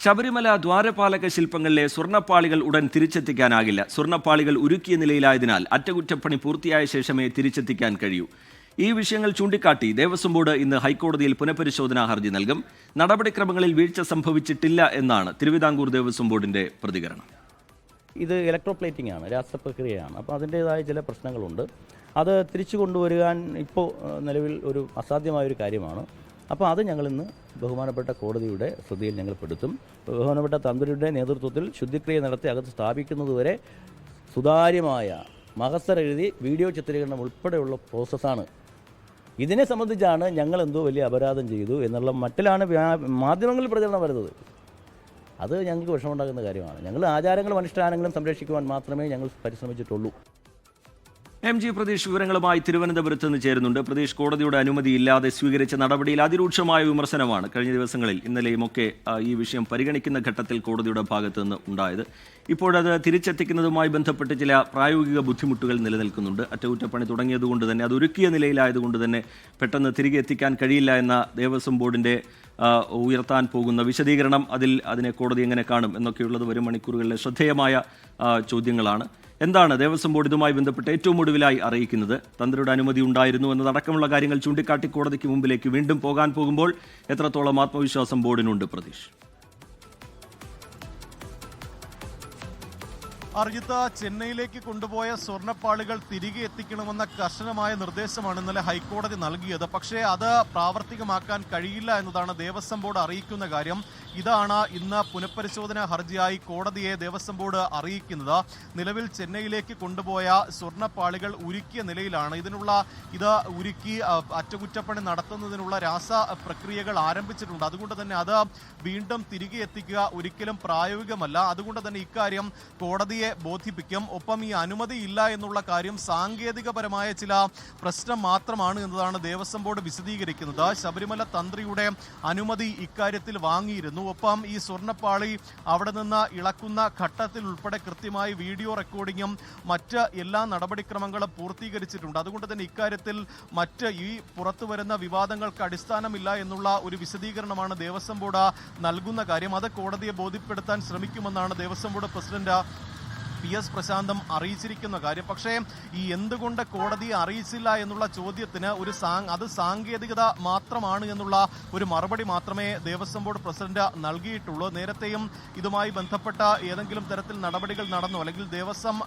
ശബരിമല ദ്വാരപാലക ശില്പങ്ങളിലെ സ്വർണ്ണപ്പാളികൾ ഉടൻ തിരിച്ചെത്തിക്കാനാകില്ല. സ്വർണ്ണപ്പാളികൾ ഉരുക്കിയ നിലയിലായതിനാൽ അറ്റകുറ്റപ്പണി പൂർത്തിയായ ശേഷമേ തിരിച്ചെത്തിക്കാൻ കഴിയൂ. ഈ വിഷയങ്ങൾ ചൂണ്ടിക്കാട്ടി ദേവസ്വം ബോർഡ് ഇന്ന് ഹൈക്കോടതിയിൽ പുനഃപരിശോധനാ ഹർജി നൽകും. നടപടിക്രമങ്ങളിൽ വീഴ്ച സംഭവിച്ചിട്ടില്ല എന്നാണ് തിരുവിതാംകൂർ ദേവസ്വം ബോർഡിന്റെ പ്രതികരണം. ഇത് ഇലക്ട്രോപ്ലേറ്റിംഗ് ആണ്, രാസപ്രക്രിയയാണ്. അപ്പോൾ അതിൻ്റേതായ ചില പ്രശ്നങ്ങളുണ്ട്. അത് തിരിച്ചു കൊണ്ടുവരുവാൻ ഇപ്പോൾ നിലവിൽ ഒരു അസാധ്യമായൊരു കാര്യമാണ്. അപ്പോൾ അത് ഞങ്ങളിന്ന് ബഹുമാനപ്പെട്ട കോടതിയുടെ ശ്രദ്ധയിൽ ഞങ്ങൾ പെടുത്തും. ബഹുമാനപ്പെട്ട തന്ത്രിയുടെ നേതൃത്വത്തിൽ ശുദ്ധിക്രിയ നടത്തി അകത്ത് സ്ഥാപിക്കുന്നതുവരെ സുതാര്യമായ മഹസർ എഴുതി വീഡിയോ ചിത്രീകരണം ഉൾപ്പെടെയുള്ള പ്രോസസ്സാണ്. ഇതിനെ സംബന്ധിച്ചാണ് ഞങ്ങൾ എന്തോ വലിയ അപരാധം ചെയ്തു എന്നുള്ള മട്ടിലാണ് മാധ്യമങ്ങളിൽ പ്രചരണം വരുന്നത്. അത് ഞങ്ങൾക്ക് വിഷമമുണ്ടാകുന്ന കാര്യമാണ്. ഞങ്ങൾ ആചാരങ്ങളും അനുഷ്ഠാനങ്ങളും സംരക്ഷിക്കുവാൻ മാത്രമേ ഞങ്ങൾ പരിശ്രമിച്ചിട്ടുള്ളൂ. MG പ്രതീഷ് വിവരങ്ങളുമായി തിരുവനന്തപുരത്ത് നിന്ന് ചേരുന്നുണ്ട്. പ്രതീഷ്, കോടതിയുടെ അനുമതിയില്ലാതെ സ്വീകരിച്ച നടപടിയിൽ അതിരൂക്ഷമായ വിമർശനമാണ് കഴിഞ്ഞ ദിവസങ്ങളിൽ ഇന്നലെയുമൊക്കെ ഈ വിഷയം പരിഗണിക്കുന്ന ഘട്ടത്തിൽ കോടതിയുടെ ഭാഗത്തു നിന്ന് ഉണ്ടായത്. ഇപ്പോഴത് തിരിച്ചെത്തിക്കുന്നതുമായി ബന്ധപ്പെട്ട് ചില പ്രായോഗിക ബുദ്ധിമുട്ടുകൾ നിലനിൽക്കുന്നുണ്ട്. അറ്റകുറ്റപ്പണി തുടങ്ങിയതുകൊണ്ട് തന്നെ അത് ഒരുക്കിയ നിലയിലായതുകൊണ്ട് തന്നെ പെട്ടെന്ന് തിരികെ എത്തിക്കാൻ കഴിയില്ല എന്ന ദേവസ്വം ബോർഡിന്റെ ഉയർത്താൻ പോകുന്ന വിശദീകരണം, അതിനെ കോടതി എങ്ങനെ കാണും എന്നൊക്കെയുള്ളത് വരും മണിക്കൂറുകളിലെ ശ്രദ്ധേയമായ ചോദ്യങ്ങളാണ്. എന്താണ് ദേവസ്വം ബോർഡ് ഇതുമായി ബന്ധപ്പെട്ട് ഏറ്റവും ഒടുവിലായി അറിയിക്കുന്നത്? തന്ത്രിയുടെ അനുമതി ഉണ്ടായിരുന്നു എന്നതടക്കമുള്ള കാര്യങ്ങൾ ചൂണ്ടിക്കാട്ടി കോടതിക്ക് മുമ്പിലേക്ക് വീണ്ടും പോകാൻ പോകുമ്പോൾ എത്രത്തോളം ആത്മവിശ്വാസം ബോർഡിനുണ്ട് പ്രതീഷ്? അർജിത്ത്, ചെന്നൈയിലേക്ക് കൊണ്ടുപോയ സ്വർണ്ണപ്പാളികൾ തിരികെ എത്തിക്കണമെന്ന കർശനമായ നിർദ്ദേശമാണ് ഇന്നലെ ഹൈക്കോടതി നൽകിയത്. പക്ഷേ അത് പ്രാവർത്തികമാക്കാൻ കഴിയില്ല എന്നതാണ് ദേവസ്വം ബോർഡ് അറിയിക്കുന്ന കാര്യം. ഇതാണ് ഇന്ന് പുനഃപരിശോധനാ ഹർജിയായി കോടതിയെ ദേവസ്വം ബോർഡ് അറിയിക്കുന്നത്. നിലവിൽ ചെന്നൈയിലേക്ക് കൊണ്ടുപോയ സ്വർണ്ണപ്പാളികൾ ഉരുക്കിയ നിലയിലാണ്. ഇത് ഉരുക്കി അറ്റകുറ്റപ്പണി നടത്തുന്നതിനുള്ള രാസ പ്രക്രിയകൾ ആരംഭിച്ചിട്ടുണ്ട്. അതുകൊണ്ട് തന്നെ അത് വീണ്ടും തിരികെ എത്തിക്കുക ഒരിക്കലും പ്രായോഗികമല്ല. അതുകൊണ്ട് തന്നെ ഇക്കാര്യം കോടതിയെ ബോധിപ്പിക്കും. ഒപ്പം ഈ അനുമതി ഇല്ല എന്നുള്ള കാര്യം സാങ്കേതികപരമായ ചില പ്രശ്നം മാത്രമാണ് എന്നതാണ് ദേവസ്വം ബോർഡ് വിശദീകരിക്കുന്നത്. ശബരിമല തന്ത്രിയുടെ അനുമതി ഇക്കാര്യത്തിൽ വാങ്ങിയിരുന്നു. ഒപ്പം ഈ സ്വർണ്ണപ്പാളി അവിടെ നിന്ന് ഇളക്കുന്ന ഘട്ടത്തിൽ ഉൾപ്പെടെ കൃത്യമായി വീഡിയോ റെക്കോർഡിങ്ങും മറ്റ് എല്ലാ നടപടിക്രമങ്ങളും പൂർത്തീകരിച്ചിട്ടുണ്ട്. അതുകൊണ്ട് തന്നെ ഇക്കാര്യത്തിൽ ഈ പുറത്തു വരുന്ന വിവാദങ്ങൾക്ക് അടിസ്ഥാനമില്ല എന്നുള്ള ഒരു വിശദീകരണമാണ് ദേവസ്വം ബോർഡ് നൽകുന്ന കാര്യം. അത് കോടതിയെ ബോധ്യപ്പെടുത്താൻ ശ്രമിക്കുമെന്നാണ് ദേവസ്വം ബോർഡ് പ്രസിഡന്റ് PS പ്രശാന്തം അറിയിച്ചിരിക്കുന്ന കാര്യം. പക്ഷേ ഈ എന്തുകൊണ്ട് കോടതിയെ അറിയിച്ചില്ല എന്നുള്ള ചോദ്യത്തിന് അത് സാങ്കേതികത മാത്രമാണ് എന്നുള്ള ഒരു മറുപടി മാത്രമേ ദേവസ്വം ബോർഡ് പ്രസിഡന്റ് നൽകിയിട്ടുള്ളൂ. നേരത്തെയും ഇതുമായി ബന്ധപ്പെട്ട ഏതെങ്കിലും തരത്തിൽ നടപടികൾ നടന്നോ അല്ലെങ്കിൽ ദേവസ്വം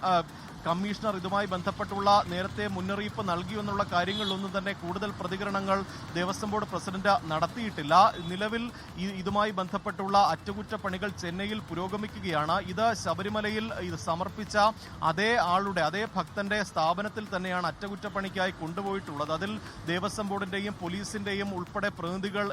കമ്മീഷണർ ഇതുമായി ബന്ധപ്പെട്ടുള്ള നേരത്തെ മുന്നറിയിപ്പ് നൽകിയോ എന്നുള്ള കാര്യങ്ങളിലൊന്നും തന്നെ കൂടുതൽ പ്രതികരണങ്ങൾ ദേവസ്വം ബോർഡ് പ്രസിഡന്റ് നടത്തിയിട്ടില്ല. നിലവിൽ ഇതുമായി ബന്ധപ്പെട്ടുള്ള അറ്റകുറ്റപ്പണികൾ ചെന്നൈയിൽ പുരോഗമിക്കുകയാണ്. ഇത് ശബരിമലയിൽ സമർപ്പിച്ച അതേ ഭക്തന്റെ സ്ഥാപനത്തിൽ തന്നെയാണ് അറ്റകുറ്റപ്പണിക്കായി കൊണ്ടുപോയിട്ടുള്ളത്. അതിൽ ദേവസ്വം ബോർഡിന്റെയും പോലീസിന്റെയും ഉൾപ്പെടെ പ്രതിനിധികൾ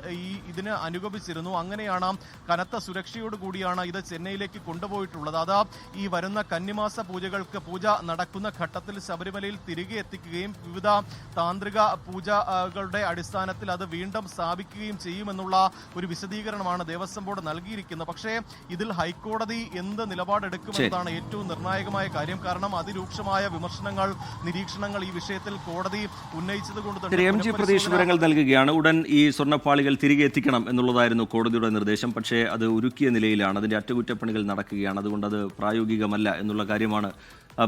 ഇതിന് അനുഗമിച്ചിരുന്നു. അങ്ങനെയാണ് കനത്ത സുരക്ഷയോടുകൂടിയാണ് ഇത് ചെന്നൈയിലേക്ക് കൊണ്ടുപോയിട്ടുള്ളത്. അത് ഈ വരുന്ന കന്നിമാസ പൂജ നടക്കുന്ന ഘട്ടത്തിൽ ശബരിമലയിൽ തിരികെ എത്തിക്കുകയും വിവിധ താന്ത്രിക പൂജകളുടെ അടിസ്ഥാനത്തിൽ അത് വീണ്ടും സ്ഥാപിക്കുകയും ചെയ്യുമെന്നുള്ള ഒരു വിശദീകരണമാണ് ദേവസ്വം ബോർഡ് നൽകിയിരിക്കുന്നത്. പക്ഷേ ഇതിൽ ഹൈക്കോടതി എന്ത് നിലപാടെടുക്കുമെന്നതാണ് ഏറ്റവും നിർണായകമായ കാര്യം. കാരണം അതിരൂക്ഷമായ വിമർശനങ്ങൾ, നിരീക്ഷണങ്ങൾ ഈ വിഷയത്തിൽ കോടതി ഉന്നയിച്ചതുകൊണ്ട് തന്നെ MG പ്രതീഷ് വിവരങ്ങൾ നൽകുകയാണ്. ഉടൻ ഈ സ്വർണ്ണപ്പാളികൾ തിരികെ എത്തിക്കണം എന്നുള്ളതായിരുന്നു കോടതിയുടെ നിർദ്ദേശം. പക്ഷേ അത് ഉരുക്കിയ നിലയിലാണ്, അതിന്റെ അറ്റകുറ്റപ്പണികൾ നടക്കുകയാണ്. അതുകൊണ്ട് അത് പ്രായോഗികമല്ല എന്നുള്ള കാര്യമാണ്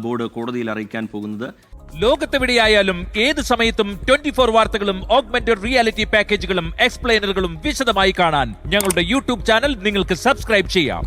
ബോർഡ് കോടതിയിൽ അറിയിക്കാൻ പോകുന്നത്. ലോകത്തെവിടെയായാലും ഏത് സമയത്തും 24 വാർത്തകളും ഓഗ്മെന്റഡ് റിയാലിറ്റി പാക്കേജുകളും എക്സ്പ്ലെയിനറുകളും വിശദമായി കാണാൻ ഞങ്ങളുടെ YouTube ചാനൽ നിങ്ങൾക്ക് സബ്സ്ക്രൈബ് ചെയ്യാം.